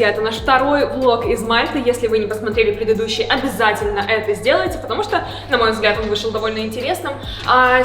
друзья, это наш второй влог из Мальты. Если вы не посмотрели предыдущий, обязательно это сделайте, потому что, на мой взгляд, он вышел довольно интересным.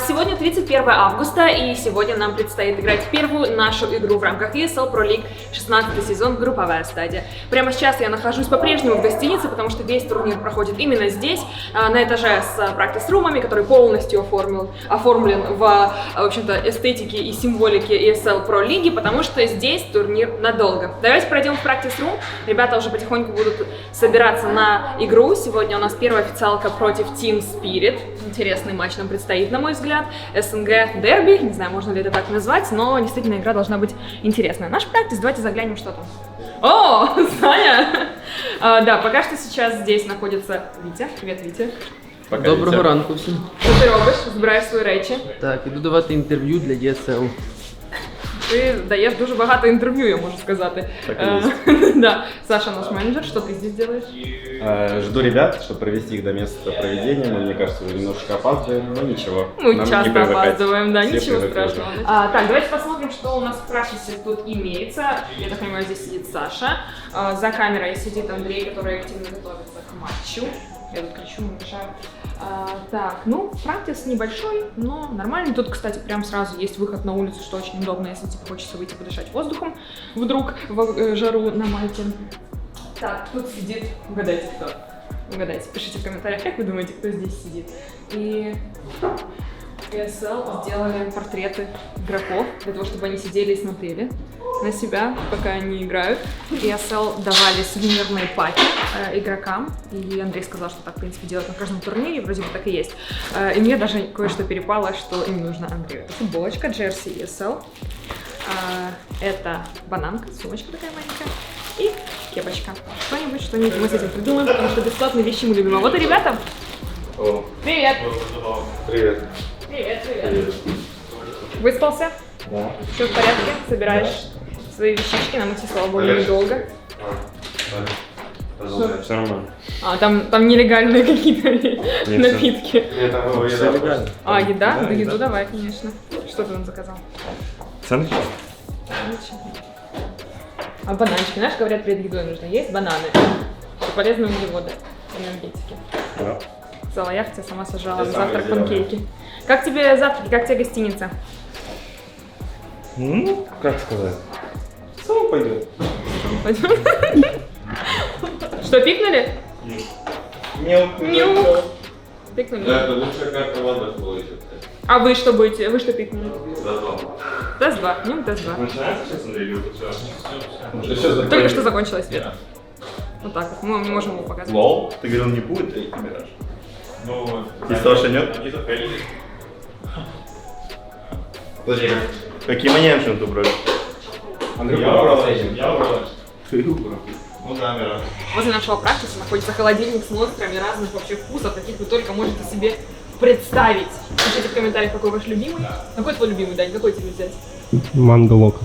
Сегодня 31 августа, и сегодня нам предстоит играть первую нашу игру в рамках ESL Pro League 16 сезон, групповая стадия. Прямо сейчас я нахожусь по-прежнему в гостинице, потому что весь турнир проходит именно здесь, на этаже с практис-румами, который полностью оформлен в общем-то, эстетике и символике ESL Pro League, потому что здесь турнир надолго. Давайте пройдем в практис-рум. Ребята уже потихоньку будут собираться на игру. Сегодня у нас первая официалка против Team Spirit. Интересный матч нам предстоит, на мой взгляд. СНГ дерби, не знаю, можно ли это так назвать, но действительно игра должна быть интересная. Наш практис, давайте заглянем, что там. О, Саня! Да, пока что сейчас здесь находится Витя. Привет, Витя. Доброго ранку всім. Що ти робиш? Збираєш свої речі? Так, іду давати інтерв'ю для ESL. Ти даєш дуже багато інтерв'ю, я можу сказати. Так и есть. Да. Саша, наш менеджер, что ты здесь делаешь? Жду ребят, чтобы провести их до места проведения. Мы, мне кажется, уже немножко опаздываем, но ничего. Мы Нам часто не привыкать. опаздываем, да, Все ничего привыкли страшного. уже. Так, давайте посмотрим, что у нас в практике тут имеется. Я так понимаю, здесь сидит Саша. За камерой сидит Андрей, который активно готовится к матчу. Я тут кричу, не мешаю. Так, ну, практис небольшой, но нормальный. Тут, кстати, прям сразу есть выход на улицу, что очень удобно, если тебе хочется выйти подышать воздухом вдруг в жару на Мальте. Так, тут сидит, угадайте кто. Угадайте, пишите в комментариях, как вы думаете, кто здесь сидит. И ESL сделали портреты игроков, для того, чтобы они сидели и смотрели на себя, пока они играют. ESL давали сувенирные паки игрокам, и Андрей сказал, что так, в принципе, делают на каждом турнире, вроде бы так и есть. И мне даже кое-что перепало, что им нужно Андрею. Это футболочка, джерси ESL, это бананка, сумочка такая маленькая, и кепочка. Что-нибудь мы с этим придумаем, потому что бесплатные вещи мы любим. А вот и ребята. О, Привет! привет. Привет. Выспался? Да. Все в порядке? Собираешь свои вещички? Нам идти, слава богу, недолго. Все нормально. Там нелегальные какие-то напитки. Это все легально. Еда? Да, Да, еду еда. давай, конечно. Что ты нам заказал? Сэндвич? Бананчики. Знаешь, говорят, перед едой нужно есть бананы. Полезные углеводы, энергетики. Да. Целая яхта, сама сажала Я на сам завтрак их делаю. панкейки. Как тебе завтраки, как тебе гостиница? Ну, как сказать? Само пойдет. Что, пикнули? Нет. Пикнули? Да, это лучшая карта в Андах получится. А вы что будете? Вы что пикнули? За два. Тест-2, днем тест-2. Начинается сейчас, Андрей, или все? Только что закончилось свет. Вот так вот, мы не можем его показывать. Лол? Ты говорил, не будет третий мираж? Ну, И Саша нет? они заходили. Подожди, какие маньячные ты брали? Я убрал этим, я убрал. Ты убрал. Ну да, Мира. Возле нашего практиса находится холодильник с монстрами разных вообще вкусов, каких вы только можете себе представить. Пишите в комментариях, какой ваш любимый. Какой твой любимый, Дань? Какой тебе взять? Манго Лока.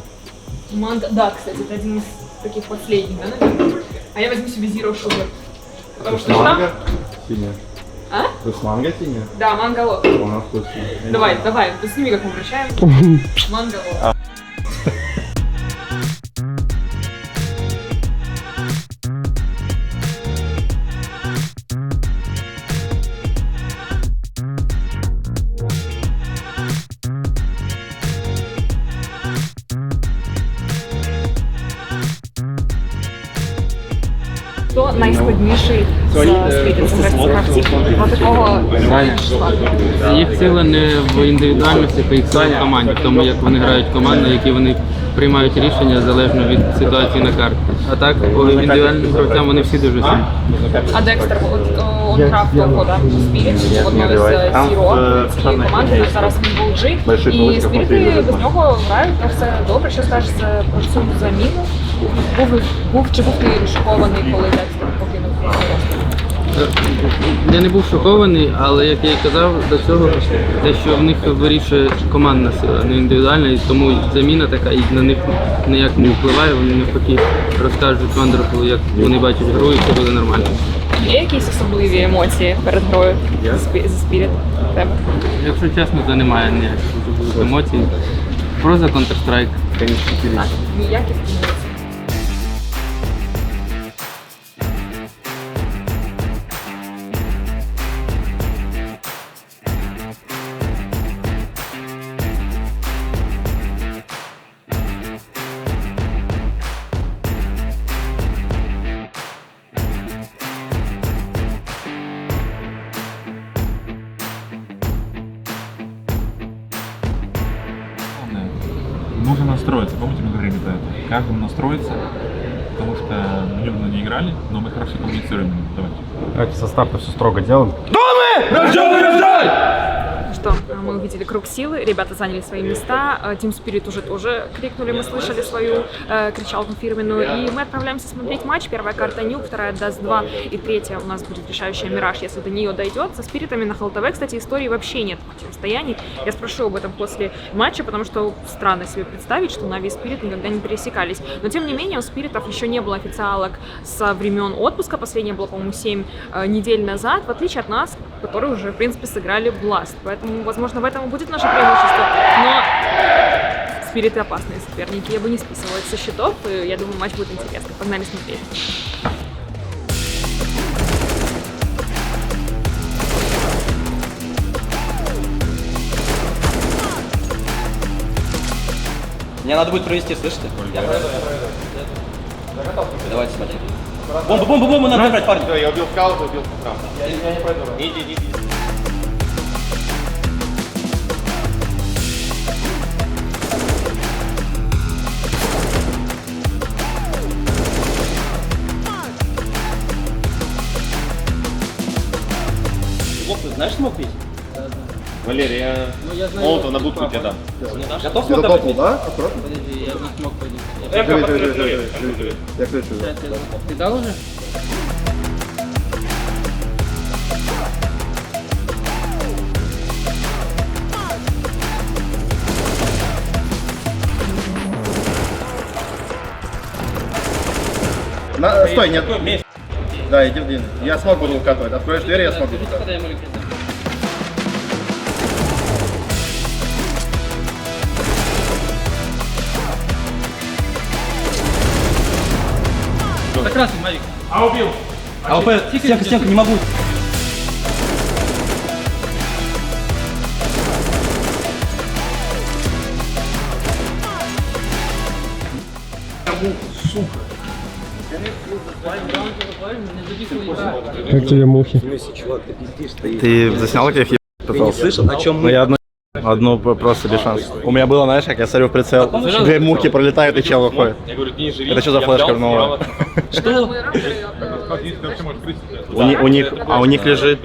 Да, кстати, это один из таких последних, да, наверное? А я возьму себе Zero Sugar. Потому что там... Синяя. А? То с манго синяя? Да, манго-лок. У нас вкусная. Давай, ты сними, как мы вращаем. Манго-лок. Хто найскладніший з такого числа? Їх сила не в індивідуальності, а їх сила в команді, в тому, як вони грають командно, які вони приймають рішення залежно від ситуації на карті. А так, по індивідуальним гравцям вони всі дуже сильні. А Декстер, он грав того, да? Спіріт, одного з Zero, цієї команди, зараз він був G. І Спіріти без нього грають, все добре. Що скажеш про цю заміну? Чи був ти шокований, коли Декстер покинув? Я не був шокований, але як я і казав до цього, те, що в них вирішує командна сила, не індивідуальна, і тому заміна така і на них ніяк не впливає, вони навпаки розкажуть Вандерфулу, як вони бачать гру і все буде нормально. Є якісь особливі емоції перед грою за Спіріт у тебе? Якщо чесно, то немає ніяких особливих емоцій. Про за Counter-Strike. Ніяких емоцій. нужно настроиться. Помните, мы говорили про это? Каждому настроиться, потому что мы недавно не играли, но мы хорошо коммуницируем. Давайте. Давайте состав-то все строго делаем. Что, мы увидели круг силы, ребята заняли свои места, Team Spirit уже тоже крикнули, мы слышали свою кричалку фирменную, и мы отправляемся смотреть матч. Первая карта Нюк, вторая Dust 2, и третья у нас будет решающая Мираж, если до нее дойдет. Со Спиритами на ХЛТВ, кстати, истории вообще нет противостояний. Я спрошу об этом после матча, потому что странно себе представить, что Нави и Спирит никогда не пересекались. Но тем не менее, у Спиритов еще не было официалок со времен отпуска, последняя была, по-моему, 7 недель назад, в отличие от нас, которые уже, в принципе, сыграли Blast. Поэтому, возможно, в этом и будет наше преимущество. Но Спириты опасные соперники, я бы не списывала их со счетов, и я думаю, матч будет интересный. Погнали смотреть. Мне надо будет провести, слышите? Давайте смотреть. Бомбу, надо брать, парни. Я убил скаута, убил справа. Я не пройду. Иди. Лоб, ты знаешь смог бить? Валерий, я молотов на будку тебе дам. Готов смог добить? да? Аккуратно. Подожди, я не смог пойти. Я кричу. Ты дал уже? Стой, нет. Да, иди в длинный. Я смог буду укатывать. Откроешь дверь, я смогу. Когда я молюсь. Это красный, Мавик. А убил! АВП, стенка, не могу. Как тебе мухи? Ты заснял, как я их пытался? Слышал, о чем Ну я одну просто без шансов. У меня было, знаешь, как я смотрю в прицел, две мухи пролетают и чел выходит. Я говорю, ты не живи. Это что за флешка новая? У них лежит,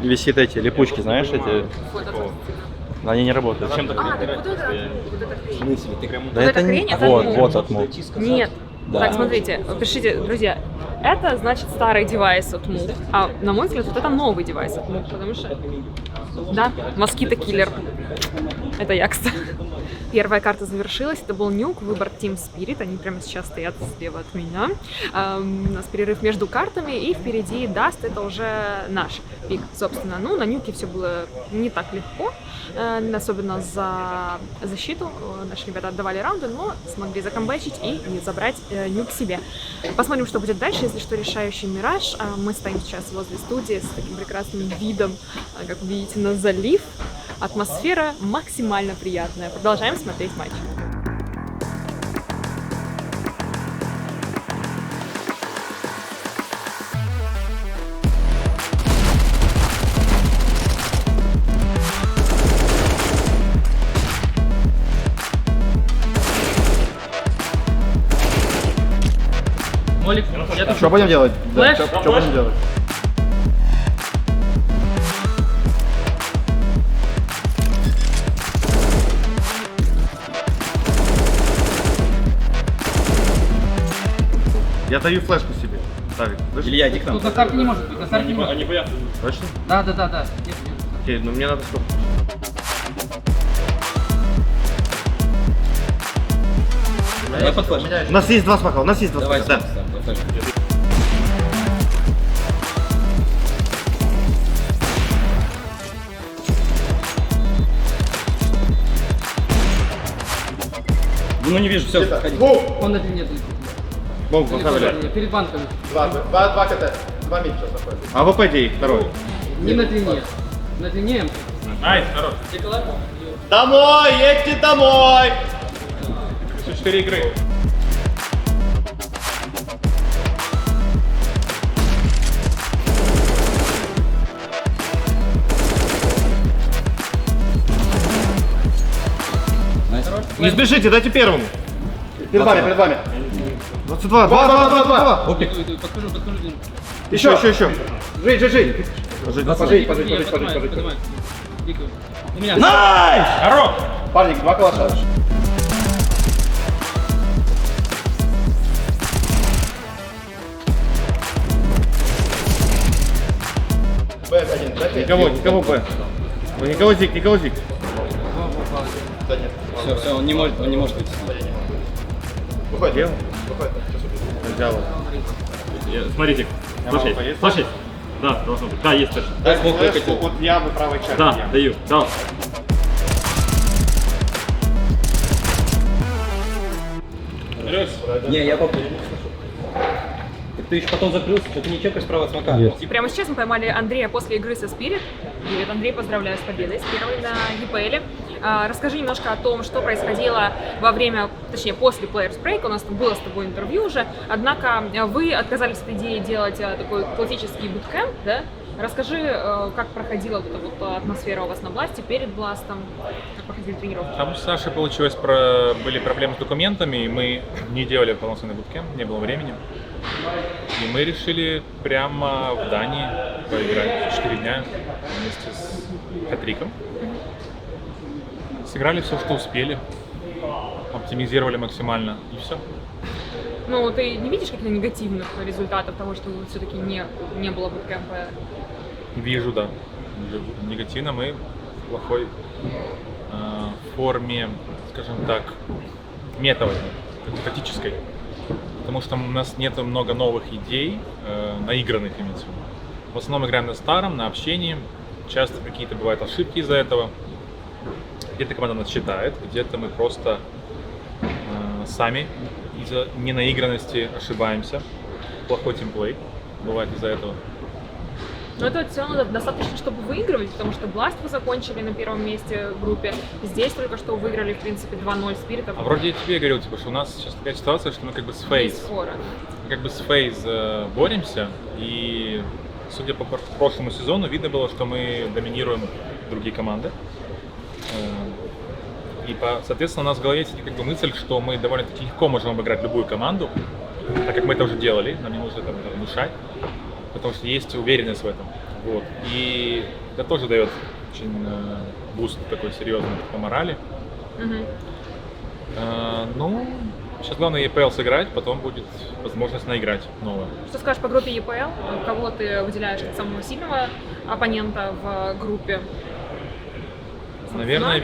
висит эти липучки, знаешь, эти. Но они не работают. Зачем так? Да это не. Вот от мух. Нет. Так, смотрите, пишите, друзья, это значит старый девайс от Мух, а на мой взгляд, вот это новый девайс от Мух, потому что, да, москито-киллер, это я, кстати. Первая карта завершилась, это был Нюк, выбор Team Spirit, они прямо сейчас стоят слева от меня. У нас перерыв между картами, и впереди Dust, это уже наш пик, собственно. Ну, на Нюке все было не так легко, особенно за защиту. Наши ребята отдавали раунды, но смогли закомбэчить и забрать Нюк себе. Посмотрим, что будет дальше, если что, решающий Мираж. Мы стоим сейчас возле студии с таким прекрасным видом, как вы видите, на залив. Атмосфера максимально приятная. Продолжаем смотреть матч. Молик, я тут. Что будем делать? Флэш? Что будем делать? Я даю флешку себе. Савик, слышишь? Илья, иди к нам. Тут на старте не может быть, на старте не может. Они боятся. Точно? Да. Нет. Окей, ну мне надо сколько? Давай под флеш. У нас есть два смока, Давай, да. флеш. Ну не вижу, все, ходи. Он на длине тут. Бомбу поставили. Перед банками. Два КТ. Два мид сейчас находится. А ВП где их? Второй. Не на длине. На длине. Найс, хорош. Домой! Едьте домой! Еще 4 игры. Не спешите, дайте первому. Перед вами, перед вами. 22, 2. Подскажу. Еще. Жить. Пожить. Найс! Хорош! Парни, 2 калаша. Никого, Б. Никого зик. Все, он не может выйти. Выходи. Взял. Смотрите, слушай. Да, должно быть. Да, есть точно. Дай флешку от ямы правой части. Да, даю. Да. Не, я попробую. Ты еще потом закрылся, что ты не чекаешь справа от смока. Прямо сейчас мы поймали Андрея после игры со Spirit. Привет, Андрей, поздравляю с победой, с первой на EPL. Расскажи немножко о том, что происходило во время, точнее, после Players Break. У нас там было с тобой интервью уже. Однако вы отказались от идеи делать такой классический буткэмп, да? Расскажи, как проходила вот эта вот атмосфера у вас на Бласте перед Бластом, как проходили тренировки? Там у Саши получилось, были проблемы с документами, и мы не делали полноценный буткэмп, не было времени. И мы решили прямо в Дании поиграть 4 дня вместе с Хатриком. Сыграли все, что успели, оптимизировали максимально, и все. Ну, ты не видишь каких-то негативных результатов того, что все-таки не было буткэмпа? Вижу, да. Вижу. Негативно мы в плохой форме, скажем так, метовой, тактической. Потому что у нас нет много новых идей, наигранных имеется в виду. В основном играем на старом, на общении. Часто какие-то бывают ошибки из-за этого. Где-то команда нас читает, где-то мы просто сами из-за ненаигранности ошибаемся. Плохой тимплей бывает из-за этого. Но это все равно достаточно, чтобы выигрывать, потому что Blast вы закончили на первом месте в группе. Здесь только что выиграли, в принципе, 2-0 Спиритов. А вроде я тебе говорил, типа, что у нас сейчас такая ситуация, что мы как бы с FaZe. Мы как бы с FaZe боремся, и судя по прошлому сезону, видно было, что мы доминируем другие команды. И, соответственно, у нас в голове сидит как бы мысль, что мы довольно-таки легко можем обыграть любую команду, так как мы это уже делали, нам не нужно там внушать, потому что есть уверенность в этом. Вот. И это тоже дает очень буст такой серьезный по морали. Ну, сейчас главное EPL сыграть, потом будет возможность наиграть новое. Что скажешь по группе EPL? Кого ты выделяешь как самого сильного оппонента в группе? Наверное,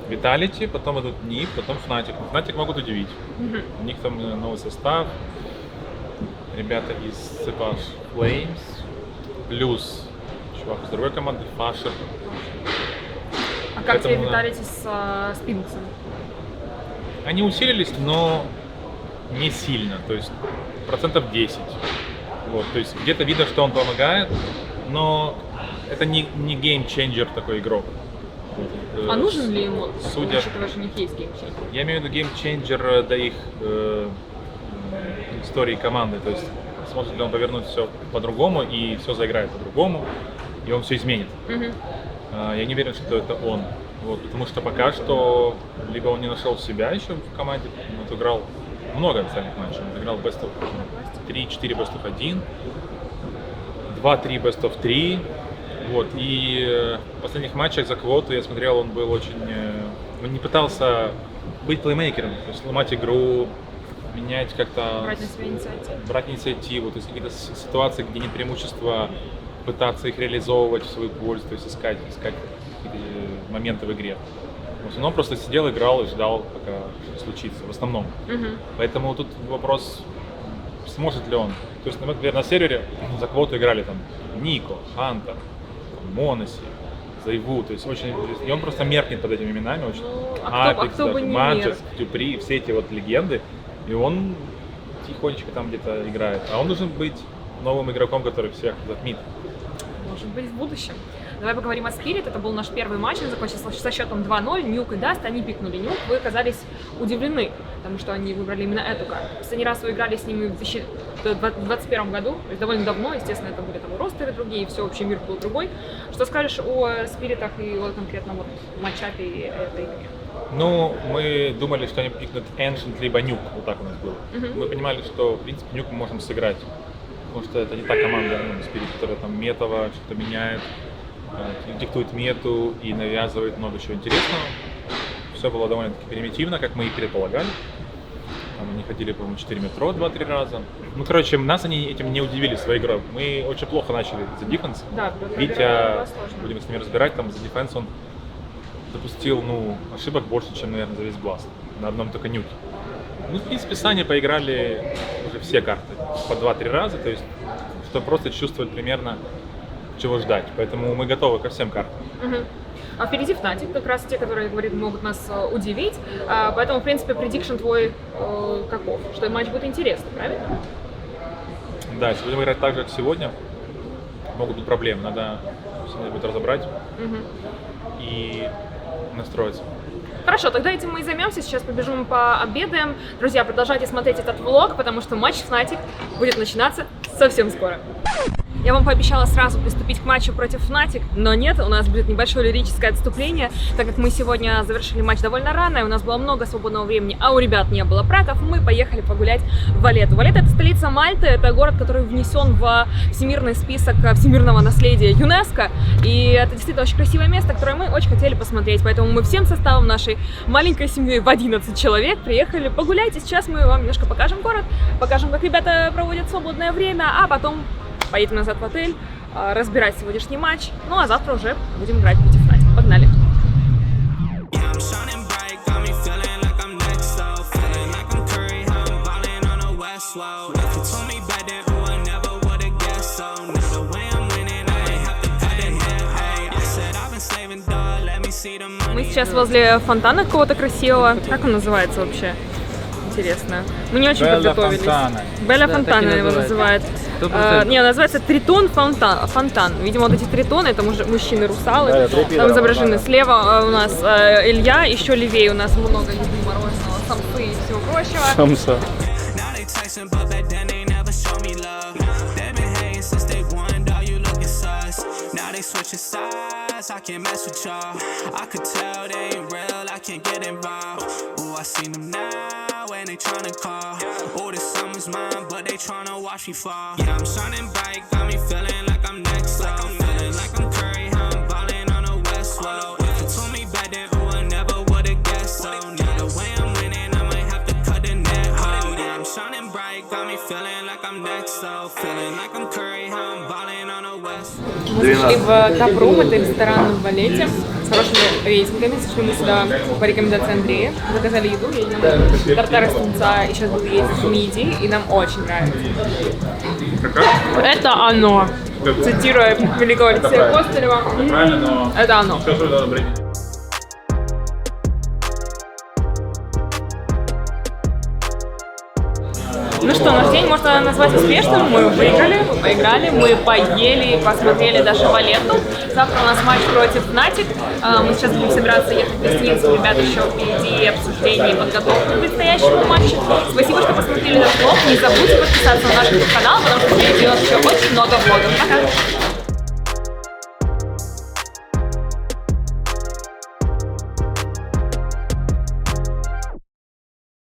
Vitality, потом идут Ник, потом Fnatic. Fnatic могут удивить. У них там новый состав, ребята из Cepage Flames, плюс чувак из другой команды, Фашер. А как тебе Vitality с Спинксом? Они усилились, но не сильно, то есть 10%. Вот, то есть где-то видно, что он помогает, но это не геймченджер такой игрок. А нужен ли ему? Судя, учитывая, что у них есть геймченджер. Я имею в виду геймченджер до их истории команды, то есть сможет ли он повернуть все по-другому и все заиграет по-другому, и он все изменит. Я не уверен, что это он, вот, потому что пока что либо он не нашел себя еще в команде, он отыграл много официальных матчей, он отыграл Best of 3, 4 Best of 1, 2-3 Best of 3. Вот, и в последних матчах за квоту я смотрел, он был очень... Он не пытался быть плеймейкером, то есть ломать игру, менять как-то... Брать на себя инициативу. Брать инициативу, то есть какие-то ситуации, где нет преимущества, пытаться их реализовывать в свою пользу, то есть искать какие-то моменты в игре. В основном просто сидел, играл и ждал, пока что случится, в основном. Поэтому тут вопрос, сможет ли он. То есть, например, на сервере за квоту играли там Нико, Хантер, Моноси, Зайву, то есть очень, и он просто меркнет под этими именами, очень. Апекс, Манчес, Дюпри, все эти вот легенды, и он тихонечко там где-то играет. А он должен быть новым игроком, который всех затмит. Может быть, в будущем. Давай поговорим о Spirit. Это был наш первый матч, он закончился со счетом 2-0. Нюк и Даст, они пикнули Нюк. Вы оказались удивлены, потому что они выбрали именно эту карту. Последний раз вы играли с ними в 2021 году, то есть довольно давно, естественно, это были там и ростеры другие, и все, общий мир был другой. Что скажешь о Спиритах и о конкретном вот матчапе этой игре? Ну, мы думали, что они пикнут Ancient либо Nuke, вот так у нас было. Мы понимали, что, в принципе, Nuke мы можем сыграть, потому что это не та команда, ну, Spirit, которая там метово что-то меняет, диктует мету и навязывает много чего интересного. Все было довольно-таки примитивно, как мы и предполагали. Там они ходили, по-моему, 4 метро 2-3 раза. Ну, короче, нас они этим не удивили своей игрой. Мы очень плохо начали за дефенс. Да, Витя, будем с ними разбирать, там за дефенс он допустил, ну, ошибок больше, чем, наверное, за весь Blast. На одном только нюке. Ну, в принципе, с Саней поиграли уже все карты по 2-3 раза, то есть, чтобы просто чувствовать примерно, чего ждать. Поэтому мы готовы ко всем картам. А впереди Fnatic, как раз те, которые, говорит, могут нас удивить. Поэтому, в принципе, предикшн твой каков? Что матч будет интересный, правильно? Да, если будем играть так же, как сегодня, могут быть проблемы. Надо все будет разобрать и настроиться. Хорошо, тогда этим мы и займемся. Сейчас побежим пообедаем. Друзья, продолжайте смотреть этот влог, потому что матч Fnatic будет начинаться совсем скоро. Я вам пообещала сразу приступить к матчу против Fnatic, но нет, у нас будет небольшое лирическое отступление, так как мы сегодня завершили матч довольно рано, и у нас было много свободного времени, а у ребят не было праков, мы поехали погулять в Валетту. Валетта — это столица Мальты, это город, который внесен в всемирный список всемирного наследия ЮНЕСКО, и это действительно очень красивое место, которое мы очень хотели посмотреть, поэтому мы всем составом нашей маленькой семьей в 11 человек приехали погулять, и сейчас мы вам немножко покажем город, покажем, как ребята проводят свободное время, а потом поедем назад в отель, разбирать сегодняшний матч, ну а завтра уже будем играть против Fnatic. Погнали! Мы сейчас возле фонтана какого-то красивого. Как он называется вообще? Интересно. Мы не очень подготовились. Белла Фонтана его называют. Не, называется Тритон Фонтан. Видимо, вот эти тритоны — это мужчины-русалы. Там изображены слева у нас Илья, еще левее у нас много еды мороженого, самсы и всего прочего. Самса. I can't mess with y'all. I could tell they ain't real, I can't get involved. Ooh, I seen them now and they tryna call. Oh, this summer's mine, but they tryna watch me fall. Yeah, I'm shining bright, got me feeling like I'm next up. Feeling like I'm Curry, how I'm ballin' on the West Road. If you told me back then, ooh, I never would've guessed so. Now the way I'm winning, I might have to cut the net hole. Yeah, I'm shining bright, got me feeling like I'm next up. Feeling like I'm Curry, how I'm ballin' on the West Road. Мы зашли в Taproom, это ресторан в Валетте с хорошими рейтингами. Зашли мы сюда по рекомендации Андрея, заказали еду, едим тартар из тунца и сейчас буду есть мидии, и нам очень нравится. Это оно, цитируя великого Алексея Костылева. Это оно. Ну что, наш день можно назвать успешным. Мы выиграли, поиграли, мы поели, посмотрели даже Валетту. Завтра у нас матч против Fnatic. Мы сейчас будем собираться ехать в гостиницу. Ребята еще впереди обсуждение и подготовка к предстоящему матчу. Спасибо, что посмотрели наш влог. Не забудьте подписаться на наш канал, потому что впереди у нас еще очень много влогов. Пока!